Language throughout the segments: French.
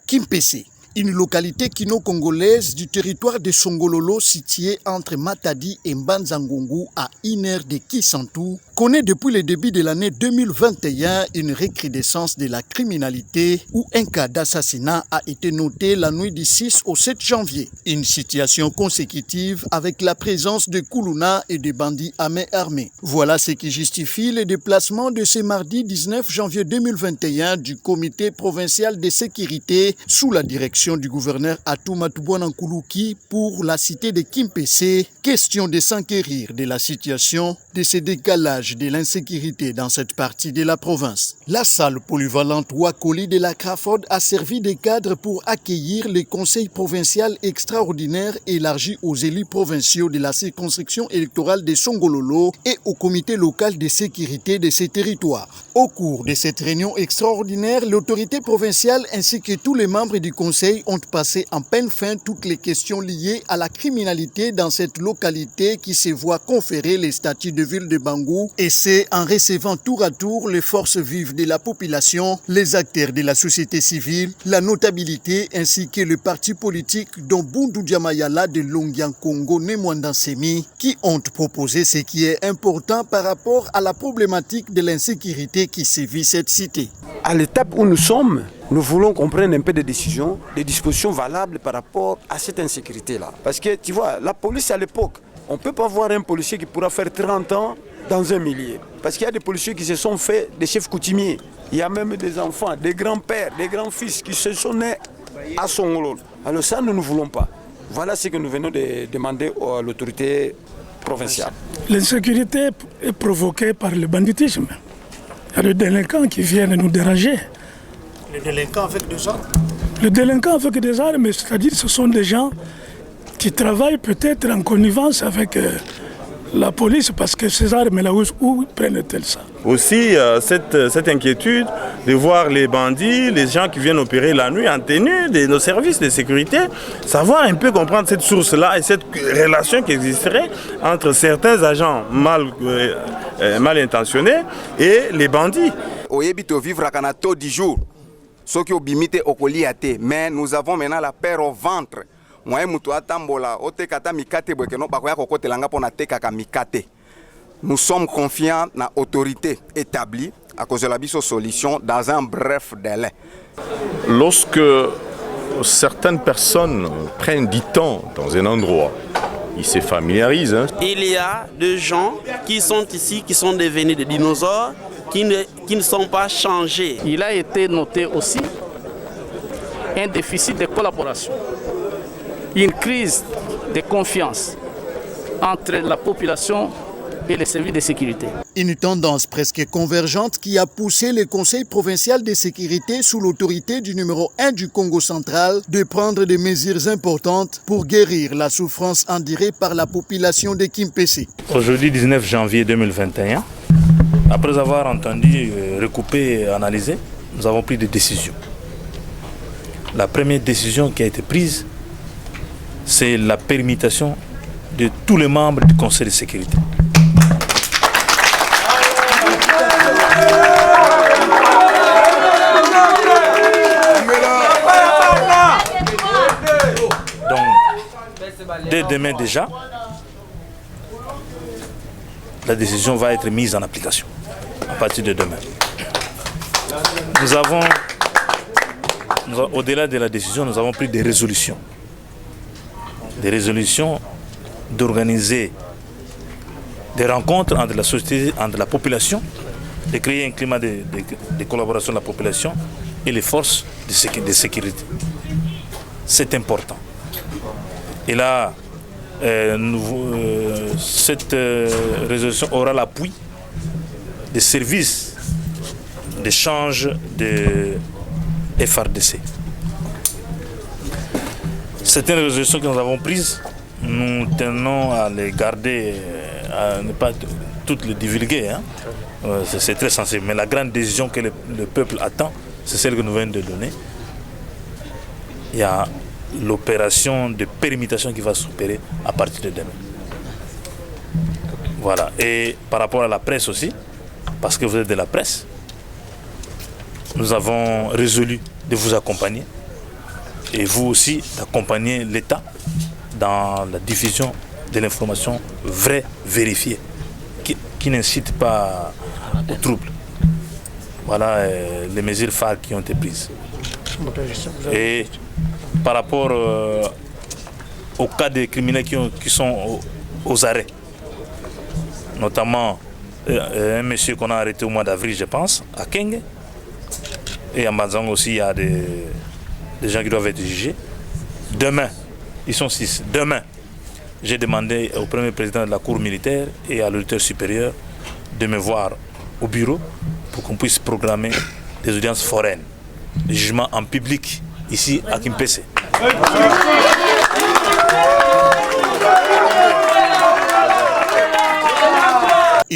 Kimpese, une localité kino-congolaise du territoire de Songololo située entre Matadi et Mbanzangungu à 1 heure de Kisantu, connaît depuis le début de l'année 2021 une recrudescence de la criminalité où un cas d'assassinat a été noté la nuit du 6 au 7 janvier. Une situation consécutive avec la présence de Kuluna et de bandits à main armée. Voilà ce qui justifie le déplacement de ce mardi 19 janvier 2021 du comité provincial de sécurité sous la direction du gouverneur Atouma Toubouanankoulouki pour la cité de Kimpese. Question de s'enquérir de la situation de ce décalage de l'insécurité dans cette partie de la province. La salle polyvalente Wakoli de la Crawford a servi de cadre pour accueillir le conseil provincial extraordinaire élargi aux élus provinciaux de la circonscription électorale de Songololo et au comité local de sécurité de ces territoires. Au cours de cette réunion extraordinaire, l'autorité provinciale ainsi que tous les membres du conseil ont passé en peine fin toutes les questions liées à la criminalité dans cette localité qui se voit conférer les statuts de ville de Bangou, et c'est en recevant tour à tour les forces vives de la population, les acteurs de la société civile, la notabilité ainsi que le parti politique dont Bundu Diamayala de Longian Congo Nemwandansemi qui ont proposé ce qui est important par rapport à la problématique de l'insécurité qui sévit cette cité. À l'étape où nous sommes, nous voulons qu'on prenne un peu de décisions, des dispositions valables par rapport à cette insécurité-là. Parce que tu vois, la police à l'époque, on ne peut pas voir un policier qui pourra faire 30 ans dans un millier. Parce qu'il y a des policiers qui se sont faits des chefs coutumiers. Il y a même des enfants, des grands-pères, des grands-fils qui se sont nés à Songololo. Alors ça, nous ne voulons pas. Voilà ce que nous venons de demander à l'autorité provinciale. L'insécurité est provoquée par le banditisme. Il y a des délinquants qui viennent nous déranger. Les délinquants avec des armes? Les délinquants avec des armes, c'est-à-dire ce sont des gens qui travaillent peut-être en connivence avec la police parce que ces armes-là, où prennent-elles ça? Aussi, cette inquiétude de voir les bandits, les gens qui viennent opérer la nuit en tenue de nos services de sécurité, savoir un peu comprendre cette source-là et cette relation qui existerait entre certains agents mal intentionnés et les bandits. Mais nous avons maintenant la peur au ventre. Nous sommes confiants dans l'autorité établie à cause de la solution dans un bref délai. Lorsque certaines personnes prennent du temps dans un endroit, ils se familiarisent. Il y a des gens qui sont ici, qui sont devenus des dinosaures, qui ne sont pas changés. Il a été noté aussi un déficit de collaboration, une crise de confiance entre la population et les services de sécurité. Une tendance presque convergente qui a poussé le Conseil provincial de sécurité sous l'autorité du numéro 1 du Congo central de prendre des mesures importantes pour guérir la souffrance endurée par la population de Kimpese. Aujourd'hui, 19 janvier 2021, après avoir entendu, recoupé et analysé, nous avons pris des décisions. La première décision qui a été prise, c'est la permutation de tous les membres du Conseil de sécurité. Donc, dès demain déjà, la décision va être mise en application à partir de demain. Au-delà de la décision, nous avons pris des résolutions. Des résolutions d'organiser des rencontres entre la société, entre la population, de créer un climat de collaboration de la population et les forces de sécurité. C'est important. Et là, cette résolution aura l'appui des services d'échange de FRDC. Certaines résolutions que nous avons prises, nous tenons à les garder, à ne pas toutes les divulguer. C'est très sensible. Mais la grande décision que le peuple attend, c'est celle que nous venons de donner. Il y a l'opération de permutation qui va s'opérer à partir de demain. Voilà. Et par rapport à la presse aussi, parce que vous êtes de la presse, nous avons résolu de vous accompagner et vous aussi d'accompagner l'État dans la diffusion de l'information vraie, vérifiée, qui n'incite pas au trouble. Voilà les mesures phares qui ont été prises. Et par rapport au cas des criminels qui sont aux arrêts, notamment un monsieur qu'on a arrêté au mois d'avril, je pense, à Kenge, et à Mbanzango aussi, il y a des gens qui doivent être jugés. Demain, ils sont 6. Demain, j'ai demandé au premier président de la Cour militaire et à l'auditeur supérieur de me voir au bureau pour qu'on puisse programmer des audiences foraines, des jugements en public ici à Kimpese.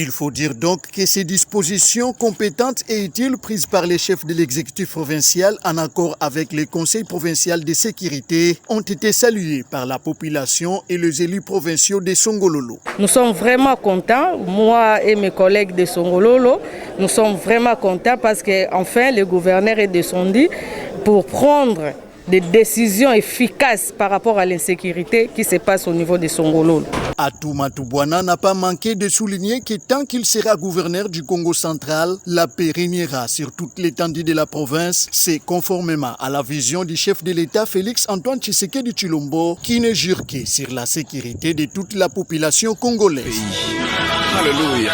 Il faut dire donc que ces dispositions compétentes et utiles prises par les chefs de l'exécutif provincial en accord avec les conseils provinciaux de sécurité ont été saluées par la population et les élus provinciaux de Songololo. Nous sommes vraiment contents, moi et mes collègues de Songololo, nous sommes vraiment contents parce qu'enfin le gouverneur est descendu pour prendre des décisions efficaces par rapport à l'insécurité qui se passe au niveau de Songololo. Atouma Toubouana n'a pas manqué de souligner que tant qu'il sera gouverneur du Congo central, la paix régnera sur toute l'étendue de la province. C'est conformément à la vision du chef de l'État Félix-Antoine Tshisekedi Tshilombo qui ne jure que sur la sécurité de toute la population congolaise. Alléluia.